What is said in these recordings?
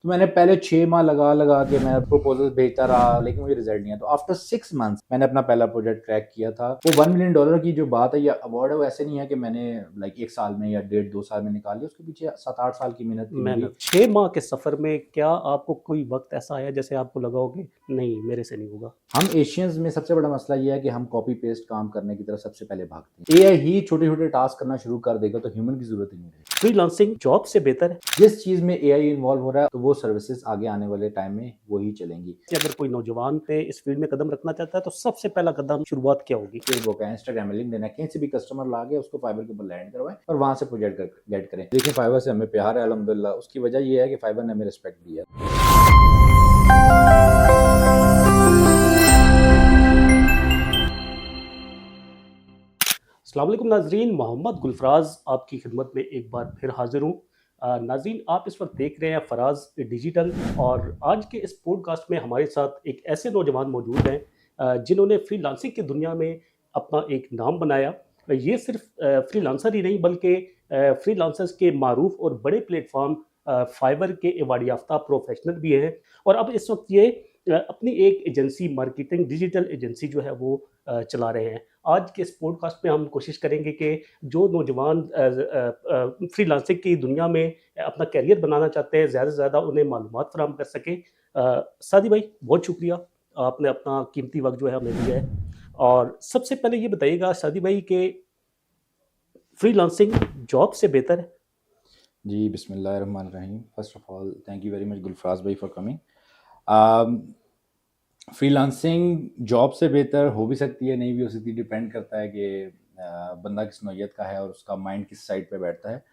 तो मैंने पहले 6 माह लगा के मैं प्रपोज़ल भेजता रहा, लेकिन मुझे रिज़ल्ट नहीं आया। तो आफ्टर 6 मंथ्स मैंने अपना पहला प्रोजेक्ट क्रैक किया था। वो $1 मिलियन की जो बात है या अवार्ड है, वो ऐसे नहीं है कि मैंने लाइक 1 साल में या डेढ़ 2 साल में निकाल लिया। उसके पीछे 7-8 साल की मेहनत थी मेरी। मेहनत 6 माह के सफ़र में क्या आपको कोई वक़्त ऐसा आया जैसे आपको लगा हो कि नहीं मेरे से नहीं होगा? हम एशियंस में सबसे बड़ा मसला ये है कि हम कॉपी पेस्ट काम करने की तरफ सबसे पहले भागते हैं। एआई ही छोटे-छोटे टास्क करना शुरू कर देगा तो ह्यूमन की ज़रूरत ही नहीं रहेगी। फ्रीलांसिंग जॉब से बेहतर है? जिस चीज़ में एआई इन्वॉल्व हो रहा है, तो वो सर्विसेज़ आगे आने वाले टाइम में वही चलेंगी। कि अगर कोई नौजवान पे इस फ़ील्ड में कदम रखना चाहता है तो सबसे पहला कदम शुरुआत क्या होगी? फेसबुक है, इंस्टाग्राम है, लिंक्डइन है, कहीं से भी कस्टमर ला के उसको फाइवर के ऊपर लैंड करवाएं और वहाँ से प्रोजेक्ट गेट करें। देखिए फाइवर से हमें प्यार है अल्हम्दुलिल्लाह। उसकी वजह ये है कि फाइवर ने हमें रिस्पेक्ट दी है। अस्सलाम वालेकुम नाज़रीन, मोहम्मद गुलफराज आपकी खिदमत में एक बार फिर हाज़िर हूँ। नाज़रीन, आप इस वक्त देख रहे हैं फराज डिजिटल और आज के इस पॉडकास्ट में हमारे साथ एक ऐसे नौजवान मौजूद हैं जिन्होंने फ्रीलांसिंग की दुनिया में अपना एक नाम बनाया। ये सिर्फ फ्रीलांसर ही नहीं बल्कि फ्रीलांसर्स के मारूफ और बड़े प्लेटफॉर्म फाइवर के अवार्ड याफ्ता प्रोफेशनल भी हैं और अब इस वक्त ये अपनी एक एजेंसी मार्केटिंग डिजिटल एजेंसी जो है वो चला रहे हैं। आज के इस पॉडकास्ट में हम कोशिश करेंगे कि जो नौजवान फ्रीलांसिंग की दुनिया में अपना करियर बनाना चाहते हैं, ज़्यादा से ज़्यादा उन्हें मालूमात फराहम कर सकें। सादी भाई, बहुत शुक्रिया, आपने अपना कीमती वक़्त जो है हमें दिया है। और सबसे पहले ये बताइएगा सादी भाई कि फ्रीलांसिंग जॉब से बेहतर है? जी, बिस्मिल्लाहिर्रहमानिर्रहीम। First of all thank you very much Gulfaraz भाई फॉर कमिंग। फ्रीलांसिंग जॉब से बेहतर हो भी सकती है, नहीं भी हो सकती, डिपेंड करता है कि बंदा किस नौइयत का है और उसका माइंड किस साइड पे बैठता है।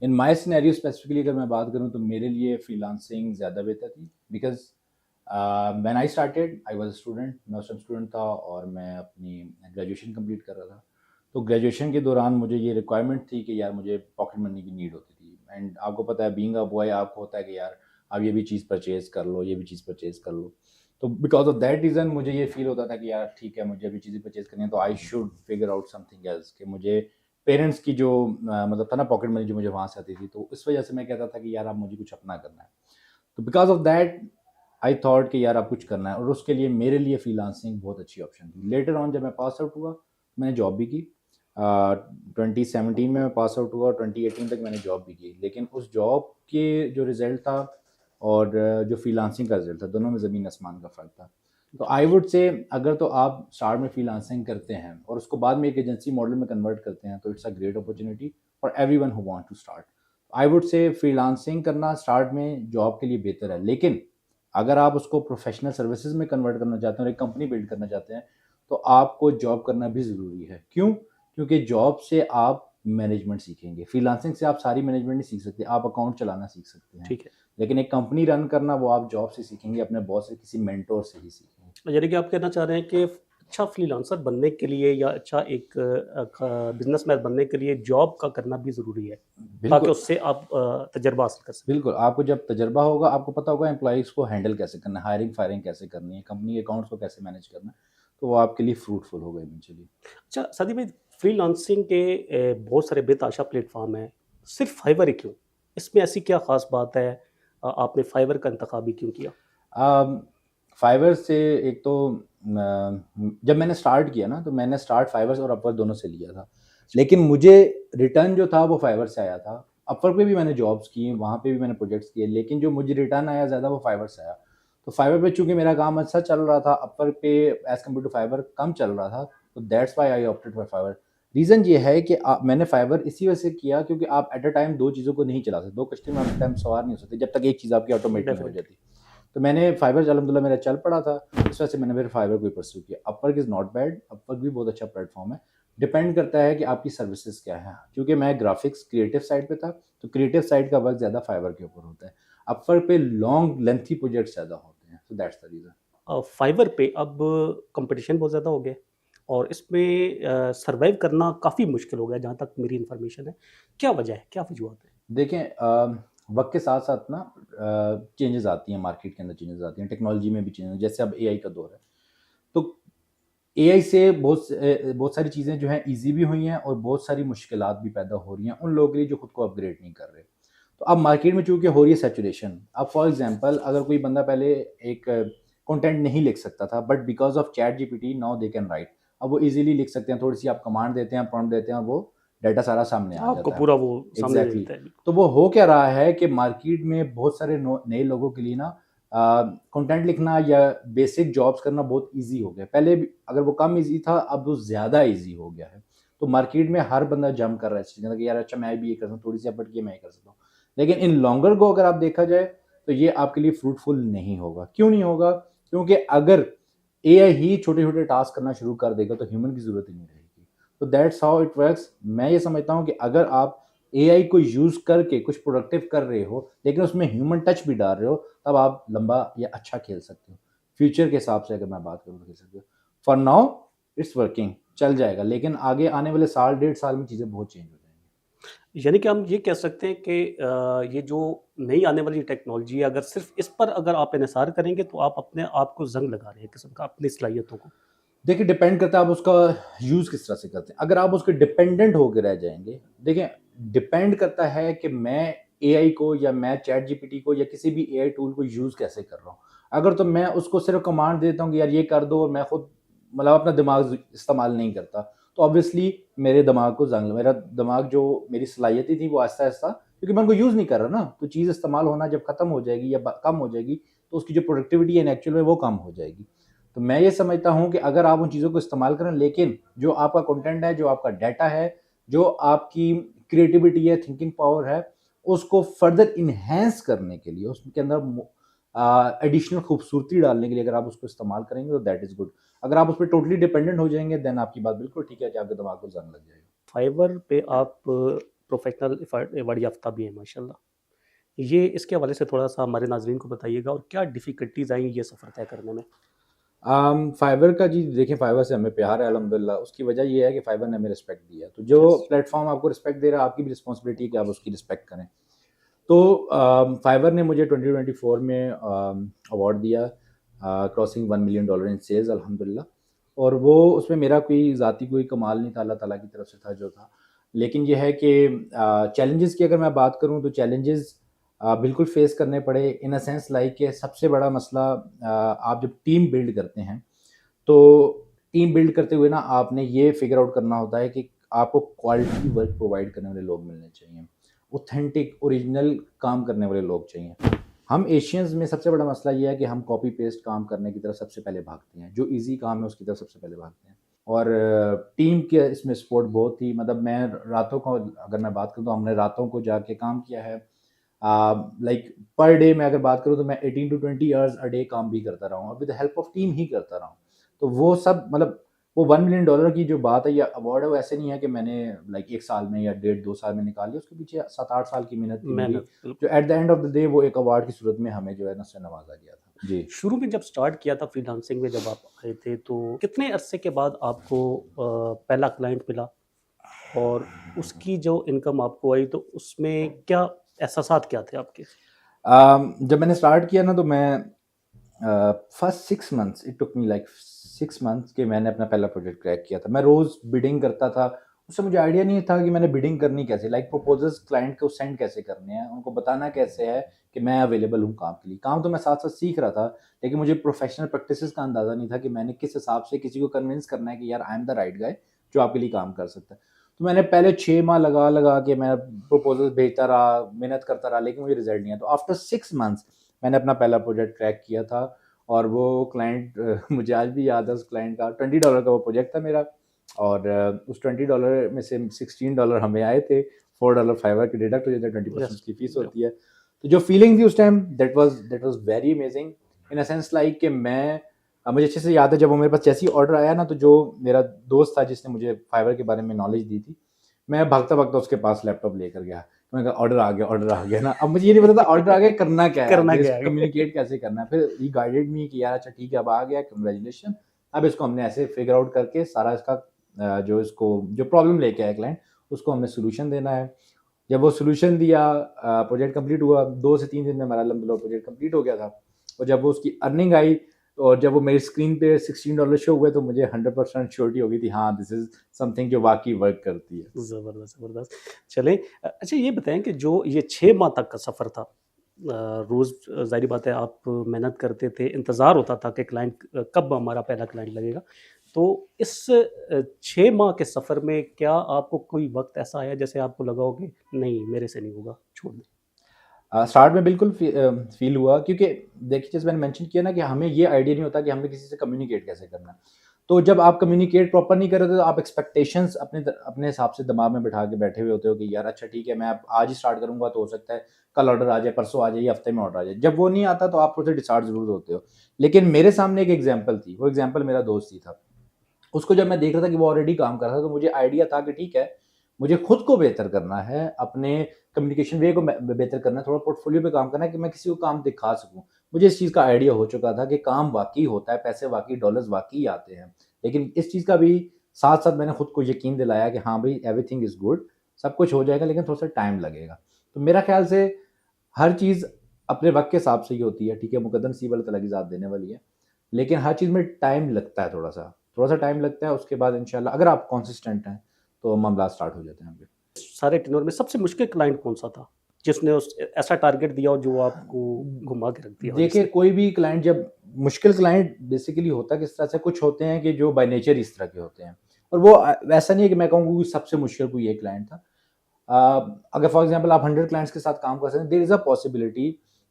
इन माय सिनेरियो स्पेसिफिकली अगर मैं बात करूँ तो मेरे लिए फ्रीलांसिंग ज़्यादा बेहतर थी because when I started I was a student. मैं उस टाइम स्टूडेंट था और मैं अपनी ग्रेजुएशन कंप्लीट कर रहा था। तो ग्रेजुएशन के दौरान मुझे ये रिक्वायरमेंट थी कि यार मुझे पॉकेट मनी की नीड होती थी। एंड आपको पता है बीइंग अ बॉय आपको होता है कि यार आप ये भी चीज़ परचेज़ कर लो, ये भी चीज़ परचेज़ कर लो। तो बिकॉज़ ऑफ दैट रीज़न मुझे ये फ़ील होता था कि यार ठीक है, मुझे अभी चीज़ें परचेज़ करनी है तो I should figure out something else कि मुझे पेरेंट्स की जो मतलब था ना पॉकेट मनी जो मुझे वहाँ से आती थी, तो इस वजह से मैं कहता था कि यार अब मुझे कुछ अपना करना है। तो because of that I thought कि यार अब कुछ करना है और उसके लिए मेरे लिए फ्रीलांसिंग बहुत अच्छी ऑप्शन थी। लेटर ऑन जब मैं पास आउट हुआ, मैंने जॉब भी की। 2017 में मैं पास आउट हुआ और 2018 तक मैंने जॉब भी की। लेकिन उस जॉब के जो रिज़ल्ट था और जो फ्रीलांसिंग का रिज़ल्ट था, दोनों में ज़मीन आसमान का फ़र्क था। तो आई वुड से अगर तो आप स्टार्ट में फ्रीलांसिंग करते हैं और उसको बाद में एक एजेंसी मॉडल में कन्वर्ट करते हैं, तो it's a great opportunity for everyone who want to start. I would say freelancing करना स्टार्ट में जॉब के लिए बेहतर है। लेकिन अगर आप उसको प्रोफेशनल सर्विसेज में कन्वर्ट करना चाहते हैं और एक कंपनी बिल्ड करना चाहते हैं, तो आपको जॉब करना भी ज़रूरी है। क्यों? क्योंकि जॉब से आप मैनेजमेंट सीखेंगे। फ्रीलांसिंग से आप सारी मैनेजमेंट नहीं सीख सकते, आप अकाउंट चलाना सीख सकते हैं। ठीक है। लेकिन एक कंपनी रन करना वो आप जॉब से सीखेंगे, अपने बॉस से, किसी मेंटर से ही सीखेंगे। यानी कि आप कहना चाह रहे हैं कि अच्छा फ्रीलांसर बनने के लिए या अच्छा एक बिजनेसमैन बनने के लिए जॉब का करना भी ज़रूरी है, ताकि बिल्कुल, उससे आप तजर्बा हासिल कर सकें। बिल्कुल। आपको जब तजुर्बा होगा, आपको पता होगा एम्प्लॉइज़ को हैंडल कैसे करना है, हायरिंग फायरिंग कैसे करनी है, कंपनी के अकाउंट्स को कैसे मैनेज करना है, तो वो आपके लिए फ्रूटफुल होगा इवेंचुअली। अच्छा सादी भाई, फ्रीलांसिंग के बहुत सारे बेतहाशा प्लेटफॉर्म हैं, सिर्फ फाइवर ही क्यों? इसमें ऐसी क्या ख़ास बात है? आपने फाइवर का इंतखाब ही क्यों किया? अम, फाइवर से एक तो जब मैंने स्टार्ट किया ना, तो मैंने स्टार्ट फाइवर और अपवर्क दोनों से लिया था। लेकिन मुझे रिटर्न जो था वो फाइवर से आया था। अपवर्क पे भी मैंने जॉब्स की, वहाँ पे भी मैंने प्रोजेक्ट्स किए, लेकिन जो मुझे रिटर्न आया ज़्यादा वो फाइवर से आया। तो फाइवर पे चूँकि मेरा काम अच्छा चल रहा था, अपवर्क पे एज़ कम्पेयर टू फाइवर कम चल रहा था, तो that's why I opted for Fiverr. Reason ये है कि मैंने फाइवर इसी वजह से किया क्योंकि आप एट अ टाइम 2 चीज़ों को नहीं चला सकते, 2 कश्ती में आप एट अ टाइम सवार नहीं हो सकते, जब तक एक चीज़ आपकी ऑटोमेट नहीं हो डेफिनिटली। जाती। तो मैंने फाइवर अल्हम्दुलिल्लाह मेरा चल पड़ा था, इस वजह से मैंने फिर फाइवर को ही परस्यू किया। Upwork is not bad, Upwork भी बहुत अच्छा प्लेटफ़ॉर्म है। डिपेंड करता है कि आपकी सर्विसेज़ क्या हैं। क्योंकि मैं ग्राफ़िक्स क्रिएटिव साइड पे था, तो क्रिएटिव साइड का वर्क ज़्यादा फाइवर के ऊपर होता है। अपवर्क पे लॉन्ग लेंथी प्रोजेक्ट्स ज़्यादा होते हैं, so that's the reason. Fiverr पे अब कंपटीशन बहुत ज़्यादा हो गया है और इसमें सर्वाइव करना काफ़ी मुश्किल हो गया है, जहाँ तक मेरी इन्फॉर्मेशन है। क्या वजह है? क्या वजूहत है? देखें वक़्त के साथ-साथ ना चेंजेज़ आती हैं, मार्केट के अंदर चेंजेज़ आती हैं, टेक्नोलॉजी में भी चेंजेज़, जैसे अब एआई का दौर है। तो एआई से बहुत सारी चीज़ें जो हैं ईज़ी भी हुई हैं और बहुत सारी मुश्किलात भी पैदा हो रही हैं उन लोगों के लिए जो खुद को अपग्रेड नहीं कर रहे। तो अब मार्केट में चूंकि हो रही है सैचुरेशन, अब फॉर एग्जांपल अगर कोई बंदा पहले एक कंटेंट नहीं लिख सकता था, but because of chat GPT now they can write, अब वो इजीली लिख सकते हैं, थोड़ी सी आप कमांड देते हैं, प्रॉम्प्ट देते हैं, और वो डाटा सारा सामने आ आपको जाता है। पूरा वो सामने एग्जैक्टली मिलता है। तो वो हो क्या रहा है कि मार्केट में बहुत सारे नए लोगों के लिए ना कंटेंट लिखना या बेसिक जॉब्स करना बहुत इजी हो गया। पहले भी अगर वो कम इजी था, अब वो ज़्यादा इजी हो गया है। तो मार्केट में हर बंदा जंप कर रहा है इस चीज़ कि यार अच्छा मैं भी ये कर सकता हूँ, थोड़ी सी एफर्ट की मैं ये कर सकता हूँ। लेकिन इन लॉन्गर को अगर आप देखा जाए तो ये आपके लिए फ्रूटफुल नहीं होगा। क्यों नहीं होगा? क्योंकि अगर एआई ही छोटे छोटे टास्क करना शुरू कर देगा तो ह्यूमन की ज़रूरत ही नहीं रहेगी। तो दैट्स हाउ इट वर्क्स। मैं ये समझता हूँ कि अगर आप एआई को यूज़ करके कुछ प्रोडक्टिव कर रहे हो, लेकिन उसमें ह्यूमन टच भी डाल रहे हो, तब आप लंबा या अच्छा खेल सकते हो। फ्यूचर के हिसाब से अगर मैं बात करूँ तो खेल सकते हो। फॉर नाउ इट्स वर्किंग, चल जाएगा, लेकिन आगे आने वाले साल 1.5 साल में चीज़ें बहुत चेंज हो जाएंगी। यानी कि हम ये कह सकते हैं कि ये जो नई आने वाली टेक्नोलॉजी है, अगर सिर्फ इस पर अगर आप इन्हिसार करेंगे तो आप अपने आप को जंग लगा रहे हैं किस्म का, अपनी सलाहियतों को। देखिए डिपेंड करता है आप उसका यूज़ किस तरह से करते हैं। अगर आप उसके डिपेंडेंट होकर रह जाएंगे, देखिए डिपेंड करता है कि मैं एआई को या मैं चैट जीपीटी को या किसी भी एआई टूल को यूज़ कैसे कर रहा हूँ। अगर तो मैं उसको सिर्फ कमांड देता हूँ कि यार ये कर दो, और मैं खुद मतलब अपना दिमाग इस्तेमाल नहीं करता, तो ऑब्वियसली मेरे दिमाग को जंग, मेरा दिमाग जो मेरी सलाहियतें थी वो आहिस्ता आहिस्ता, क्योंकि मैं उनको यूज़ नहीं कर रहा ना, तो चीज़ इस्तेमाल होना जब खत्म हो जाएगी या कम हो जाएगी, तो उसकी जो प्रोडक्टिविटी है एक्चुअल में वो कम हो जाएगी। तो मैं ये समझता हूँ कि अगर आप उन चीज़ों को इस्तेमाल करें, लेकिन जो आपका कंटेंट है, जो आपका डाटा है, जो आपकी क्रिएटिविटी है, थिंकिंग पावर है, उसको फर्दर इन्हेंस करने के लिए, उसके अंदर एडिशनल खूबसूरती डालने के लिए अगर आप उसको इस्तेमाल करेंगे तो दैट इज़ गुड। अगर आप उस पर टोटली डिपेंडेंट हो जाएंगे, देन आपकी बात बिल्कुल ठीक है कि आपके दिमाग को जंग लग जाएगा। फाइवर पे आप प्रोफेशनल अवार्ड याफ्ता भी हैं माशाल्लाह। ये इसके हवाले से थोड़ा सा हमारे नाजरीन को बताइएगा, और क्या डिफ़िकल्टीज़ आई ये सफ़र तय करने में? फाइवर का जी देखिए, फाइवर से हमें प्यार है अल्हम्दुलिल्लाह। उसकी वजह ये है कि फाइवर ने हमें रिस्पेक्ट दिया। तो जो यस। प्लेटफॉर्म आपको रिस्पेक्ट दे रहा है, आपकी भी रिस्पॉन्सिबिलिटी है कि आप उसकी रिस्पेक्ट करें। तो फाइवर ने मुझे 2024 में अवार्ड दिया, क्रॉसिंग $1 मिलियन इन सेल्स अल्हम्दुलिल्लाह। और वो उसमें मेरा कोई ज़ाती कोई कमाल नहीं था, अल्लाह ताला की तरफ से था जो था। लेकिन ये है कि चैलेंजेस की अगर मैं बात करूँ तो चैलेंजेस बिल्कुल फेस करने पड़े, इन अ सेंस लाइक कि सबसे बड़ा मसला, आप जब टीम बिल्ड करते हैं, तो टीम बिल्ड करते हुए ना आपने ये फिगर आउट करना होता है कि आपको क्वालिटी वर्क प्रोवाइड करने वाले लोग मिलने चाहिए, ऑथेंटिक ओरिजिनल काम करने वाले लोग चाहिए। हम एशियंस में सबसे बड़ा मसला ये है कि हम कॉपी पेस्ट काम करने की तरफ सबसे पहले भागते हैं, जो इजी काम है उसकी तरफ सबसे पहले भागते हैं। और टीम के इसमें सपोर्ट बहुत ही, मतलब मैं रातों को अगर मैं बात करूँ तो हमने रातों को जाके काम किया है। लाइक पर डे मैं अगर बात करूँ तो मैं 18 to 20 आवर्स अ डे काम भी करता रहा हूँ, with the help of team ही करता रहा हूँ। तो वो सब मतलब वो $1 मिलियन की जो बात है या अवार्ड है, वो ऐसे नहीं है कि मैंने लाइक 1 साल में या 1.5-2 साल में निकाल लिया, उसके पीछे 7-8 साल की मेहनत थी मेरी, मेहनत, जो बिल्कुल। At the end of the day वो एक अवार्ड की सूरत में हमें जो है ना उससे नवाजा गया था। जी। शुरू में जब स्टार्ट किया था फ्रीलांसिंग में, जब आप आए थे, तो कितने अरसे के बाद आपको पहला क्लाइंट मिला, और उसकी जो इनकम आपको आई तो उसमें क्या एहसासात क्या थे आपके? जब मैंने स्टार्ट किया ना तो मैं first 6 months it took me like 6 months कि मैंने अपना पहला प्रोजेक्ट क्रैक किया था। मैं रोज़ बिडिंग करता था, उससे मुझे आइडिया नहीं था कि मैंने बिडिंग करनी कैसे, लाइक प्रपोजल्स क्लाइंट को सेंड कैसे करने हैं, उनको बताना कैसे है कि मैं अवेलेबल हूँ काम के लिए। काम तो मैं साथ साथ सीख रहा था, लेकिन मुझे प्रोफेशनल प्रैक्टिसेस का अंदाज़ा नहीं था कि मैंने किस हिसाब से किसी को कन्विंस करना है कि यार I am the right guy जो आपके लिए काम कर सकता है। तो मैंने पहले 6 माह लगा लगा के मैं प्रपोजल भेजता रहा, मेहनत करता रहा, लेकिन मुझे रिजल्ट नहीं आया। तो आफ्टर 6 मंथ्स मैंने अपना पहला प्रोजेक्ट क्रैक किया था। और वो क्लाइंट मुझे आज भी याद है, उस क्लाइंट का $20 का वो प्रोजेक्ट था मेरा। और उस $20 में से $16 हमें आए थे, $4 फाइवर के डिडक्ट हो जाते हैं, 20% यस। उसकी फीस होती है। तो जो फीलिंग थी उस time, that was very amazing in a sense like कि मैं मुझे अच्छे से याद है जब वो मेरे पास जैसे ही ऑर्डर आया ना, तो जो मेरा दोस्त था जिसने मुझे फाइवर के बारे में नॉलेज दी थी, मैं भागता भागता उसके पास लैपटॉप लेकर गया। मैंने कहा ऑर्डर आ गया ना। अब मुझे ये नहीं पता था ऑर्डर आ गया करना क्या है, करना आगे क्या इसको है? कम्युनिकेट कैसे करना है। फिर ही गाइडेड मी कि यार अच्छा ठीक है अब आ गया, कंग्रेचुलेशन। अब इसको हमने ऐसे फिगर आउट करके सारा इसका जो इसको जो प्रॉब्लम लेके आया क्लाइंट, उसको हमने सोल्यूशन देना है। जब वो सोल्यूशन दिया, प्रोजेक्ट कंप्लीट हुआ, 2 से 3 दिन में हमारा अल्हम्दुलिल्लाह प्रोजेक्ट कंप्लीट हो गया था। और जब वो उसकी अर्निंग आई, और जब वो मेरी स्क्रीन पे $16 शो हुए तो मुझे 100% श्योरिटी हो गई थी, हाँ दिस इज समथिंग जो वाकई वर्क करती है। ज़बरदस्त, ज़बरदस्त। चलें अच्छा ये बताएँ कि जो ये 6 माह तक का सफ़र था, रोज़ ज़ाहिर बात है आप मेहनत करते थे, इंतज़ार होता था कि क्लाइंट कब हमारा पहला क्लाइंट लगेगा। तो इस 6 माह के सफ़र में क्या आपको कोई वक़्त ऐसा आया जैसे आपको लगा हो कि नहीं मेरे से नहीं होगा, छोड़ दें? स्टार्ट में बिल्कुल फ़ील हुआ, क्योंकि देखिए जैसे मैंने मेंशन किया ना कि हमें ये आइडिया नहीं होता कि हमने किसी से कम्युनिकेट कैसे करना है। तो जब आप कम्युनिकेट प्रॉपर नहीं कर रहे, तो आप एक्सपेक्टेशंस अपने हिसाब से दिमाग में बिठा के बैठे हुए होते हो कि यार अच्छा ठीक है, मैं अब आज ही स्टार्ट करूँगा तो हो सकता है कल ऑर्डर आ जाए, परसों आ जाए या हफ्ते में ऑर्डर आ जाए। जब वो नहीं आता तो आप थोड़े डिसहार्ट ज़रूर होते हो। लेकिन मेरे सामने एक एग्ज़ाम्पल थी, वो एग्ज़ाम्पल मेरा दोस्त ही था। उसको जब मैं देख रहा था कि वो ऑलरेडी काम कर रहा था, तो मुझे आइडिया था कि ठीक है, मुझे खुद को बेहतर करना है, अपने कम्युनिकेशन वे को बेहतर करना है, थोड़ा पोर्टफोलियो पे काम करना है कि मैं किसी को काम दिखा सकूँ। मुझे इस चीज़ का आइडिया हो चुका था कि काम वाक़ई होता है, पैसे वाक़ई डॉलर्स वाक़ई आते हैं। लेकिन इस चीज़ का भी साथ-साथ मैंने खुद को यकीन दिलाया कि हाँ भाई, एवरीथिंग इज़ गुड, सब कुछ हो जाएगा लेकिन थोड़ा-सा टाइम लगेगा। तो मेरा ख़्याल से हर चीज़ अपने वक़्त के हिसाब से ही होती है, ठीक है, मुक़द्दर नसीब अल्लाह ताला की ज़ात देने वाली है। लेकिन हर चीज़ में टाइम लगता है थोड़ा-सा टाइम लगता है, उसके बाद इंशाल्लाह अगर आप कंसिस्टेंट हैं, तो मामला स्टार्ट हो जाते हैं आपके। सारे टेन्योर में सबसे मुश्किल क्लाइंट कौन-सा था? जिसने उस ऐसा टारगेट दिया हो जो आपको घुमा के रख दिया हो देखिए, जिससे? कोई भी क्लाइंट जब मुश्किल क्लाइंट बेसिकली होता किस तरह से, कुछ होते हैं कि जो बाय नेचर इस तरह के होते हैं। और वो वैसा नहीं है कि मैं कहूँगा कि सबसे मुश्किल कोई एक क्लाइंट था। अगर फॉर एग्ज़ाम्पल आप 100 क्लाइंट्स के साथ काम कर रहे हैं, देयर इज़ अ पॉसिबिलिटी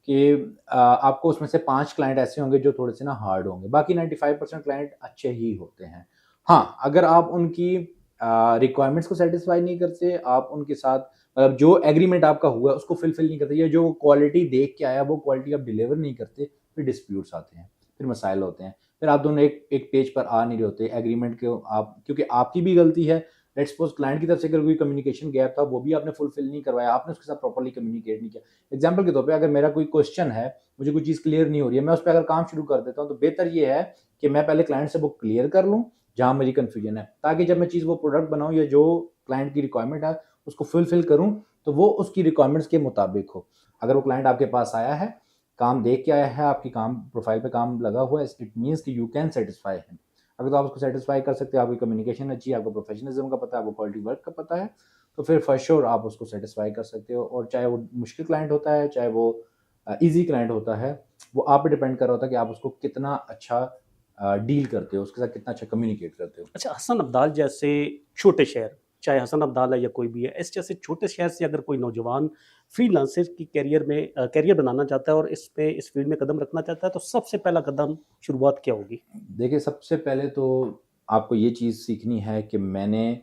कि आपको उसमें से 5 क्लाइंट ऐसे होंगे जो थोड़े से ना हार्ड होंगे, बाकी 95% क्लाइंट अच्छे ही होते हैं। हाँ, अगर आप उनकी रिक्वायरमेंट्स को सैटिस्फाई नहीं करते, आप उनके साथ मतलब जो एग्रीमेंट आपका हुआ है उसको फुलफिल नहीं करते, या जो क्वालिटी देख के आया वो क्वालिटी आप डिलीवर नहीं करते, फिर डिस्प्यूट्स आते हैं, फिर मसाइल होते हैं। फिर आप दोनों एक पेज पर आ नहीं रहे होते, एग्रीमेंट के आप, क्योंकि आपकी भी गलती है, लेट्स सपोज़ क्लाइंट की तरफ से अगर कोई कम्युनिकेशन गैप था, वो भी आपने फुलफिल नहीं करवाया, आपने उसके साथ प्रॉपर्ली कम्युनिकेट नहीं किया। एग्ज़ाम्पल के तौर पे अगर मेरा कोई क्वेश्चन है, मुझे कोई चीज़ क्लियर नहीं हो रही है, मैं उस पे अगर काम शुरू कर देता हूँ, तो बेहतर ये है कि मैं पहले क्लाइंट से वो क्लियर कर लूँ, जहाँ मेरी कन्फ्यूजन है, ताकि जब मैं चीज़ वो प्रोडक्ट बनाऊँ या जो क्लाइंट की रिक्वायरमेंट है, उसको फुलफिल करूँ, तो वो उसकी रिक्वायरमेंट्स के मुताबिक हो। अगर वो क्लाइंट आपके पास आया है, काम देख के आया है, आपकी काम प्रोफाइल पे काम लगा हुआ है, इट मीन्स कि यू कैन सैटिस्फाई हिम। अगर तो आप उसको सैटिस्फाई कर सकते हो, आपकी कम्युनिकेशन अच्छी है, आपको प्रोफेशनलिज्म का पता है, आपको क्वालिटी वर्क का पता है, तो फिर फॉर श्योर आप उसको सैटिस्फाई कर सकते हो। और चाहे वो मुश्किल क्लाइंट होता है, चाहे वो ईज़ी क्लाइंट होता है, वो आप पे डिपेंड कर रहा होता है कि आप उसको कितना अच्छा डील करते हो, उसके साथ कितना अच्छा कम्युनिकेट करते हो। अच्छा हसन अब्दाल जैसे छोटे शहर, चाहे हसन अब्दाल है या कोई भी है, इस जैसे छोटे शहर से अगर कोई नौजवान फ्रीलांसर की करियर में करियर बनाना चाहता है और इस फील्ड में कदम रखना चाहता है, तो सबसे पहला कदम शुरुआत क्या होगी? देखिए, सबसे पहले तो आपको ये चीज़ सीखनी है कि मैंने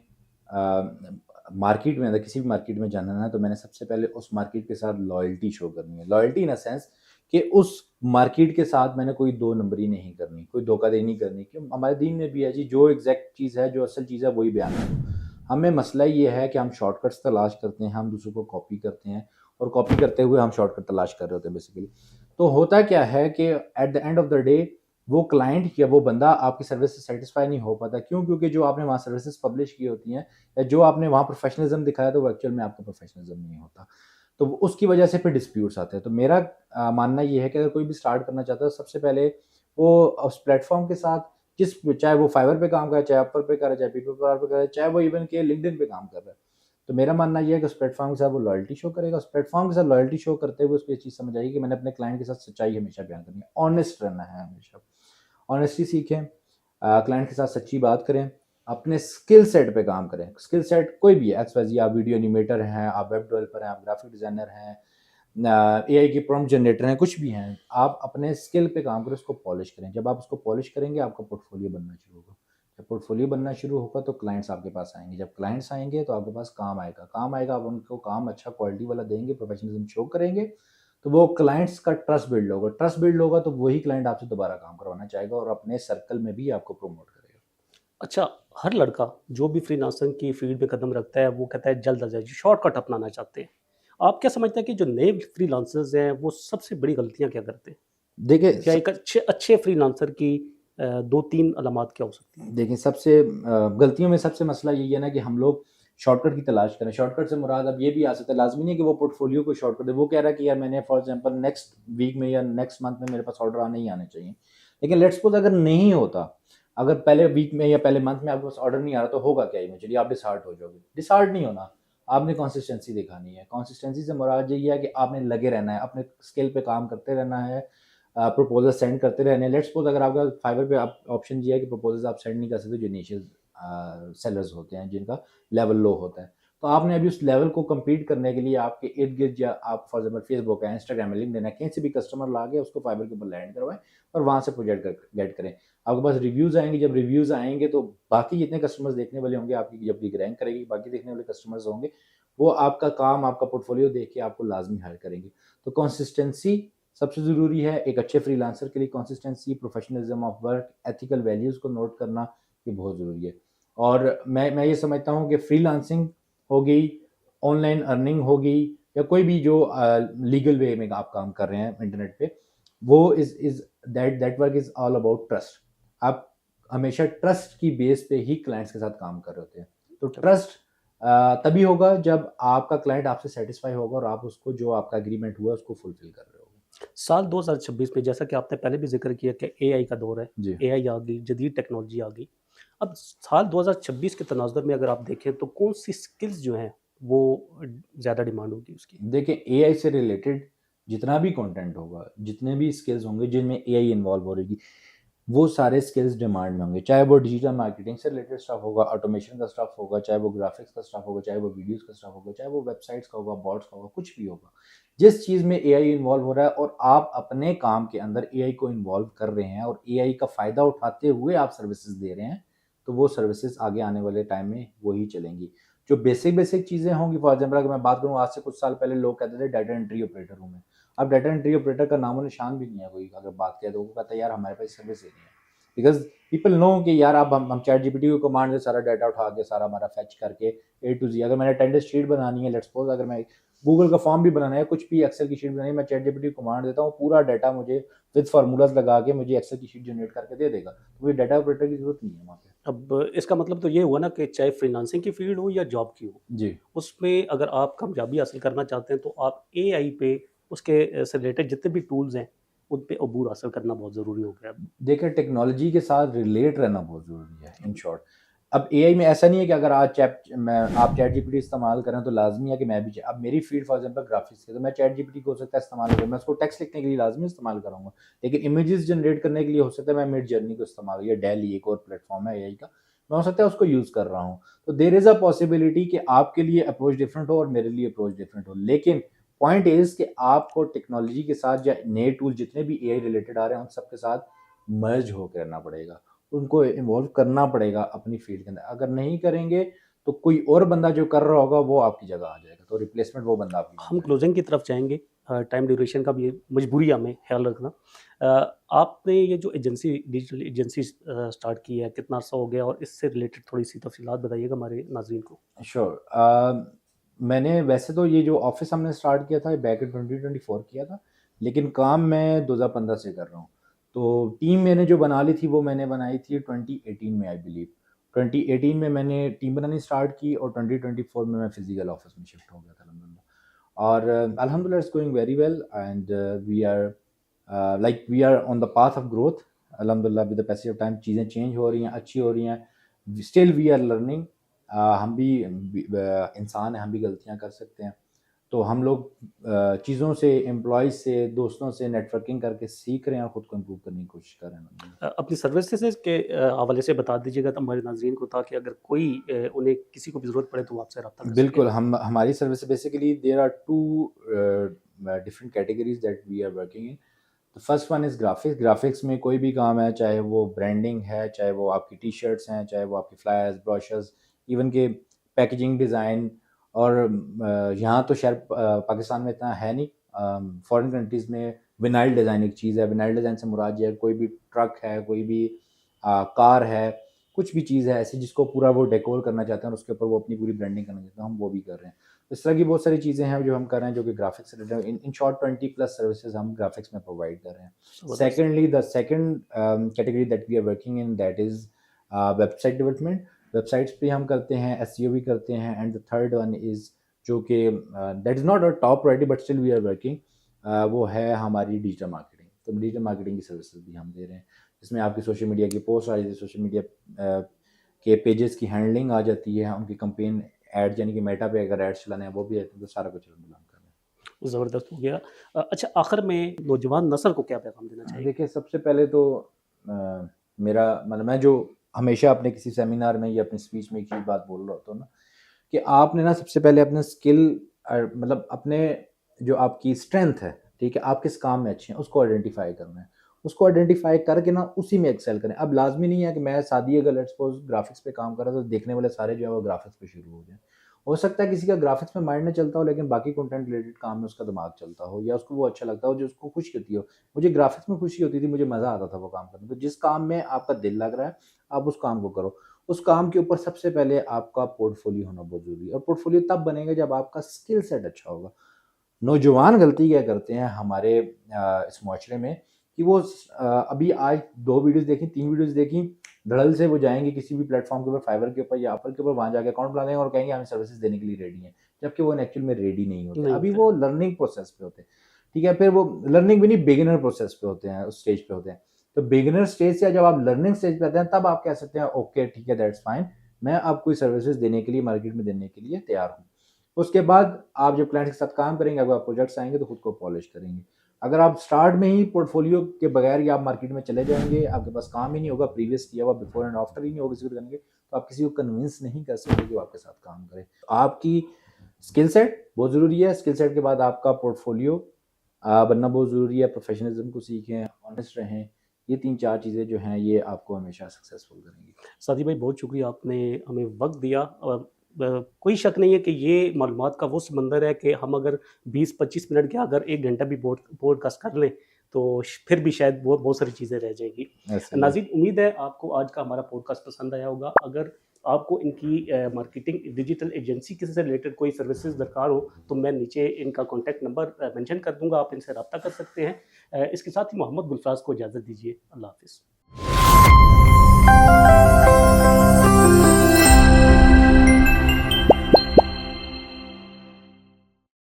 मार्केट में, अगर किसी भी मार्केट में जाना है, तो मैंने सबसे पहले उस मार्केट के साथ लॉयल्टी शो करनी है। लॉयल्टी इन अ सेंस कि उस मार्केट के साथ मैंने कोई दो नंबरी नहीं करनी, कोई धोखाधड़ी नहीं करनी। क्यों? हमारे दीन में भी है जी, जो एग्ज़ैक्ट चीज़ है, जो असल चीज़ है, वही बयान करो। हमें मसला ये है कि हम शॉर्टकट्स तलाश करते हैं, हम दूसरों को कॉपी करते हैं, और कॉपी करते हुए हम शॉर्टकट तलाश कर रहे होते हैं बेसिकली। तो होता क्या है कि at the end of the day वो क्लाइंट या वो बंदा आपकी सर्विस से सैटिस्फाई नहीं हो पाता। क्यों? क्योंकि जो आपने वहाँ सर्विसेज पब्लिश की होती हैं, या जो आपने वहाँ प्रोफेशनलिज्म दिखाया, तो वो एक्चुअल में आपका प्रोफेशनलिज्म नहीं होता। तो उसकी वजह से फिर डिस्प्यूट्स आते हैं। तो मेरा मानना ये है कि अगर कोई भी स्टार्ट करना चाहता है, सबसे पहले वो उस प्लेटफॉर्म के साथ, जिस चाहे वो फाइवर पे काम कर रहा है, चाहे अपवर पे कर रहा है, चाहे पीपल पावर पे कर रहा है, चाहे वो इवन के लिंक्डइन पे काम कर रहा है, तो मेरा मानना ये है कि उस प्लेटफॉर्म के साथ वो लॉयल्टी शो करेगा। उस प्लेटफॉर्म के साथ लॉयल्टी शो करते हुए उसको ये चीज़ समझ आएगी कि मैंने अपने क्लाइंट के साथ सच्चाई हमेशा बयान करनी है, ऑनेस्ट रहना है हमेशा। ऑनेस्टी सीखें, क्लाइंट के साथ सच्ची बात करें, अपने स्किल सेट पे काम करें। स्किल सेट कोई भी है, एक्स वाई ज़ेड, आप वीडियो एनिमेटर हैं, आप वेब डेवलपर हैं, आप ग्राफिक डिज़ाइनर हैं, एआई की प्रॉम्प्ट जनरेटर हैं, कुछ भी हैं, आप अपने स्किल पे काम करें, उसको पॉलिश करें। जब आप उसको पॉलिश करेंगे, आपका पोर्टफोलियो बनना शुरू होगा। जब पोर्टफोलियो बनना शुरू होगा, तो क्लाइंट्स आपके पास आएँगे। जब क्लाइंट्स आएँगे, तो आपके पास काम आएगा। काम आएगा, आप उनको काम अच्छा क्वालिटी वाला देंगे, प्रोफेशनलिज्म शो करेंगे, तो वो क्लाइंट्स का ट्रस्ट बिल्ड होगा। ट्रस्ट बिल्ड होगा, तो वही क्लाइंट आपसे दोबारा काम करवाना चाहेगा और अपने सर्कल में भी आपको प्रमोट करेगा। अच्छा, हर लड़का जो भी फ्रीलांसर की फील्ड में कदम रखता है, वो कहता है जल्द अज जल्द शॉर्टकट अपनाना चाहते हैं। आप क्या समझते हैं कि जो नए फ्रीलांसर्स हैं, वो सबसे बड़ी गलतियाँ क्या करते हैं? देखिए या एक अच्छे अच्छे फ्रीलांसर की 2-3 अलामात क्या हो सकती हैं? देखिए, सबसे गलतियों में सबसे मसला यही है ना कि हम लोग शॉर्टकट की तलाश करें। शॉर्टकट से मुराद अब ये भी आ सकता है, लाजमी नहीं है कि वो पोर्टफोलियो को शॉर्टकट दे। वो कह रहा है कि यार मैंने फॉर एग्जांपल नेक्स्ट वीक में या नेक्स्ट मंथ में मेरे पास ऑर्डर आने ही आने चाहिए, लेकिन लेट्स सपोज अगर नहीं होता, अगर पहले वीक में या पहले मंथ में आपके पास ऑर्डर नहीं आ रहा, तो होगा क्या इवेंचुअली? आप डिसहार्ट हो जाओगे। डिसहार्ट नहीं होना, आपने कंसिस्टेंसी दिखानी है। कंसिस्टेंसी से मुराद यही है कि आपने लगे रहना है, अपने स्किल पे काम करते रहना है, प्रपोजल सेंड करते रहने हैं। लेट्स सपोज अगर आपका फाइवर पे ऑप्शन ये है कि प्रपोजल्स आप सेंड नहीं कर सकते जो इनिशियल सेलर्स होते हैं, जिनका लेवल लो होता है, तो आपने अभी उस लेवल को compete करने के लिए आपके इर्द गिर्द, या आप फॉर एग्जाम्पल फेसबुक है, इंस्टाग्राम है, लिंक्डइन है, कहीं से भी कस्टमर ला के उसको फाइबर के ऊपर लैंड करवाएं और वहाँ से प्रोजेक्ट गेट करें। आपके पास रिव्यूज़ आएंगे, जब रिव्यूज़ आएंगे तो बाकी जितने कस्टमर्स देखने वाले होंगे, आपकी जब भी रैंक करेगी, बाकी देखने वाले कस्टमर्स होंगे, वो आपका काम, आपका पोर्टफोलियो देख के आपको लाजमी हायर करेंगे। तो कंसिस्टेंसी सबसे ज़रूरी है एक अच्छे फ्रीलांसर के लिए। Consistency, professionalism of work, ethical values को नोट करना, ये बहुत ज़रूरी है। और मैं ये समझता हूँ कि फ्रीलांसिंग हो गई, ऑनलाइन अर्निंग हो गई, या कोई भी जो लीगल वे में आप काम कर रहे हैं इंटरनेट पे, वो is that work is all about trust. आप हमेशा ट्रस्ट की बेस पे ही क्लाइंट्स के साथ काम कर रहे होते हैं। तो ट्रस्ट तभी होगा जब आपका क्लाइंट आपसे सेटिस्फाई होगा और आप उसको, जो आपका एग्रीमेंट हुआ है, उसको फुलफिल कर रहे होगे। साल 2026 में, जैसा कि आपने पहले भी जिक्र किया कि एआई का दौर है, जी। एआई आ गई, जदीद टेक्नोलॉजी आ गई। अब साल 2026 के तनाज़ुर में अगर आप देखें तो कौन सी स्किल्स जो हैं वो ज़्यादा डिमांड होगी उसकी? देखिए, एआई से रिलेटेड जितना भी कंटेंट होगा, जितने भी स्किल्स होंगे जिनमें एआई इन्वॉल्व हो रहेगी, वो सारे स्किल्स डिमांड में होंगे। चाहे वो डिजिटल मार्केटिंग से रिलेटेड स्टफ होगा, ऑटोमेशन का स्टफ होगा, चाहे वो ग्राफिक्स का स्टफ होगा, चाहे वो वीडियोस का स्टफ होगा, चाहे वो वेबसाइट्स का होगा, बॉट्स का होगा, कुछ भी होगा। जिस चीज़ में एआई इन्वॉल्व हो रहा है और आप अपने काम के अंदर एआई को इन्वॉल्व कर रहे हैं और एआई का फ़ायदा उठाते हुए आप सर्विसेज दे रहे हैं, तो वो सर्विसेज आगे आने वाले टाइम में वही चलेंगी। जो बेसिक चीज़ें होंगी, फॉर एग्जाम्पल अगर मैं बात करूँ, आज से कुछ साल पहले लोग कहते थे डाटा एंट्री ऑपरेटर हूँ मैं। अब डाटा एंट्री ऑपरेटर का नामो निशान भी नहीं है। कोई अगर बात किया तो वो कहता है यार हमारे पास सर्विस ही नहीं है, बिकॉज पीपल नो कि यार अब हम चैट जीपीटी को कमांड से सारा डाटा उठा के, सारा हमारा फैच करके ए टू जी, अगर मैंने अटेंडेंस शीट बनानी है, लेट्स सपोज अगर मैं गूगल का फॉर्म भी बनाना है, कुछ भी एक्सेल की शीट बनानी है, मैं चैट जीपीटी को कमांड देता हूँ, पूरा डाटा मुझे विद फार्मूलाज लगा के मुझे एक्सेल की शीट जनरेट करके दे देगा। तो ये डाटा ऑपरेटर की जरूरत नहीं है वहाँ पे। अब इसका मतलब तो ये हुआ ना कि चाहे फ्रीलांसिंग की फील्ड हो या जॉब की हो, जी। उसमें अगर आप कामयाबी हासिल करना चाहते हैं तो आप एआई पे, उसके से रिलेटेड जितने भी टूल्स हैं उन पे अबूर हासिल करना बहुत ज़रूरी हो गया है। देखिए, टेक्नोलॉजी के साथ रिलेट रहना बहुत ज़रूरी है, इन शॉर्ट। अब एआई में ऐसा नहीं है कि अगर आज आप चैट जीपीटी इस्तेमाल करें तो लाजमी है कि मैं भी, अब मेरी फील्ड फॉर एग्जांपल ग्राफिक्स है, तो मैं चैट जीपीटी को हो सकता है इस्तेमाल करूँ, मैं उसको टेक्स्ट लिखने के लिए लाजमी इस्तेमाल करूँगा, लेकिन इमेजेस जनरेट करने के लिए हो सकता है मैं मिड जर्नी को इस्तेमाल, या डेली एक और प्लेटफॉर्म है एआई का, मैं हो सकता है उसको यूज़ कर रहा हूँ। तो देर इज़ अ पॉसिबिलिटी कि आपके लिए अप्रोच डिफरेंट हो और मेरे लिए अप्रोच डिफरेंट हो, लेकिन पॉइंट इज़ कि आपको टेक्नोलॉजी के साथ या नए टूल जितने भी एआई रिलेटेड आ रहे हैं उन सबके साथ मर्ज होकर रहना पड़ेगा, उनको इन्वॉल्व करना पड़ेगा अपनी फील्ड के अंदर। अगर नहीं करेंगे तो कोई और बंदा जो कर रहा होगा वो आपकी जगह आ जाएगा, तो रिप्लेसमेंट वो बंदा आपकी बन हम जाएगा। क्लोजिंग की तरफ जाएँगे। टाइम ड्यूरेशन का भी मजबूरी हमें ख्याल रखना। आपने ये जो एजेंसी, डिजिटल एजेंसी स्टार्ट की है, कितना अर्सा हो गया और इससे रिलेटेड थोड़ी-सी तफ़सीलात बताइएगा हमारे नाज़रीन को? श्योर। मैंने वैसे तो ये जो ऑफिस हमने स्टार्ट किया था बैक इन 2024 किया था, लेकिन काम मैं 2015 से कर रहा हूँ। तो टीम मैंने जो बना ली थी वो मैंने बनाई थी 2018 में, आई बिलीव 2018 में मैंने टीम बनानी स्टार्ट की और 2024 में मैं फिजिकल ऑफिस में शिफ्ट हो गया था अल्हम्दुलिल्लाह। और अल्हम्दुलिल्लाह it's going very well and we are on the path of growth. अल्हम्दुलिल्लाह with the passage of time चीज़ें चेंज हो रही हैं, अच्छी हो रही हैं। Still we are learning. हम भी इंसान हैं, हम भी गलतियां कर सकते हैं। तो हम लोग चीज़ों से, एम्प्लॉयज़ से, दोस्तों से नेटवर्किंग करके सीख रहे हैं और ख़ुद को इम्प्रूव करने की कोशिश कर रहे हैं। अपनी सर्विसेज़ के हवाले से बता दीजिएगा तो हमारे नाज़रीन को, ताकि अगर कोई उन्हें किसी को भी ज़रूरत पड़े तो वो आपसे रब्ता कर सकें। बिल्कुल, हम हमारी service basically there are two different categories that we are working in. The first one is graphics. Graphics में कोई भी काम है, चाहे वो ब्रांडिंग है, चाहे वो आपकी टी शर्ट्स हैं, चाहे वो आपकी फ्लायर्स, ब्रोशर्स, इवन के पैकेजिंग डिज़ाइन। और यहाँ तो शायद पाकिस्तान में इतना है नहीं, फॉरेन कंट्रीज़ में विनाइल डिज़ाइन एक चीज़ है। विनाइल डिज़ाइन से मुराद ये है, कोई भी ट्रक है, कोई भी कार है, कुछ भी चीज़ है ऐसी जिसको पूरा वो डेकोर करना चाहते हैं और उसके ऊपर वो अपनी पूरी ब्रांडिंग करना चाहते हैं, हम वो भी कर रहे हैं। इस तरह की बहुत सारी चीज़ें हैं जो हम कर रहे हैं, जो कि ग्राफिक्स से रिलेटेड। इन शॉर्ट 20+ सर्विसेज हम ग्राफिक्स में प्रोवाइड कर रहे हैं। ज़बरदस्त। Secondly, the second category that we are working in, that is website development. Websites पे हम करते हैं, एसईओ भी करते हैं, and the third one is जो कि that is not a top priority but still we are working, वो है हमारी डिजिटल मार्केटिंग। तो डिजिटल मार्केटिंग की सर्विसेज भी हम दे रहे हैं, जिसमें आपकी सोशल मीडिया की पोस्ट आ जाती है, सोशल मीडिया के पेजेस की हैंडलिंग आ जाती है, उनकी कंपेन एड यानी कि मेटा पे अगर एड्स चलाने हैं वो भी आते हैं, तो सारा कुछ हम कर रहे हैं। ज़बरदस्त हो गया। अच्छा, आखिर में नौजवान नस्ल को क्या पैगाम देना चाहिए? देखिए, सबसे पहले तो मेरा मतलब मैं जो हमेशा अपने किसी सेमिनार में या अपनी स्पीच में एक चीज़ बात बोल रहा होता हूँ ना, कि आपने ना सबसे पहले अपने स्किल मतलब अपने जो आपकी स्ट्रेंथ है, ठीक है, आप किस काम में अच्छे हैं उसको आइडेंटिफाई करना है। उसको आइडेंटिफाई करके ना उसी में एक्सेल करें। अब लाज़मी नहीं है कि मैं सादी अगर लेट्स सपोज़ ग्राफ़िक्स पे काम कर रहा था, तो देखने वाले सारे जो है वो ग्राफ़िक्स पे शुरू हो जाएँ। हो सकता है किसी का ग्राफ़िक्स में माइंड ना चलता हो, लेकिन बाकी कंटेंट रिलेटेड काम में उसका दिमाग चलता हो, या उसको वो अच्छा लगता हो, जो उसको खुशी होती हो। मुझे ग्राफ़िक्स में खुशी होती थी, मुझे मज़ा आता था वो काम करने में। तो जिस काम में आपका दिल लग रहा है, आप उस काम को करो। उस काम के ऊपर सबसे पहले आपका पोर्टफोलियो होना बहुत ज़रूरी है, और पोर्टफोलियो तब बनेगा जब आपका स्किल सेट अच्छा होगा। नौजवान गलती क्या करते हैं हमारे इस मुआशरे में, कि वो अभी आज 2 वीडियोज़ देखी, 3 वीडियोज़ देखी, धड़ल्ले से वो जाएँगे किसी भी प्लेटफ़ॉर्म के ऊपर, फाइवर के ऊपर या अपल के ऊपर, वहाँ जाके अकाउंट बना देंगे और कहेंगे हम सर्विसेज़ देने के लिए रेडी हैं, जबकि वो एक्चुअल में रेडी नहीं होते। नहीं अभी होता वो है। लर्निंग प्रोसेस पे होते हैं, ठीक है? फिर वो लर्निंग भी नहीं, बिगिनर प्रोसेस पे होते हैं, उस स्टेज पे होते हैं। तो बिगिनर स्टेज से जब आप लर्निंग स्टेज पे आते हैं, तब आप कह सकते हैं ओके ठीक है, दैट्स फाइन, मैं अब कोई सर्विसेज़ देने के लिए, मार्केट में देने के लिए तैयार हूँ। उसके बाद आप जब क्लाइंट के साथ काम करेंगे, अगर प्रोजेक्ट्स आएँगे तो खुद को पॉलिश करेंगे। अगर आप स्टार्ट में ही पोर्टफोलियो के बगैर ही आप मार्केट में चले जाएँगे, आपके पास काम ही नहीं होगा, प्रीवियस किया हुआ बिफोर एंड आफ्टर ही नहीं होगा किसी को करने के, तो आप किसी को कन्विंस नहीं कर सकते कि वो आपके साथ काम करे। आपकी स्किल सेट बहुत ज़रूरी है, स्किल सेट के बाद आपका पोर्टफोलियो बनना बहुत ज़रूरी है, प्रोफेशनलिज़्म को सीखें, ऑनेस्ट रहें। ये 3-4 चीज़ें जो हैं, ये आपको हमेशा सक्सेसफुल करेंगी। सादी भाई, बहुत शुक्रिया, आपने हमें वक़्त दिया। कोई शक नहीं है कि ये मालूमात का वो समंदर है कि हम अगर 20-25 मिनट क्या, अगर 1 घंटा भी पॉडकास्ट कर लें, तो फिर भी शायद बहुत बहुत सारी चीज़ें रह जाएँगी। ऐसे ही है। नाज़रीन, उम्मीद है आपको आज का हमारा पॉडकास्ट पसंद आया होगा। अगर आपको इनकी मार्केटिंग डिजिटल एजेंसी किसी से रिलेटेड कोई सर्विसेज दरकार हो, तो मैं नीचे इनका कॉन्टैक्ट नंबर मेंशन कर दूँगा, आप इनसे रब्ता कर सकते हैं। इसके साथ ही मोहम्मद गुलफराज को इजाज़त दीजिए। अल्लाह हाफ़िज़।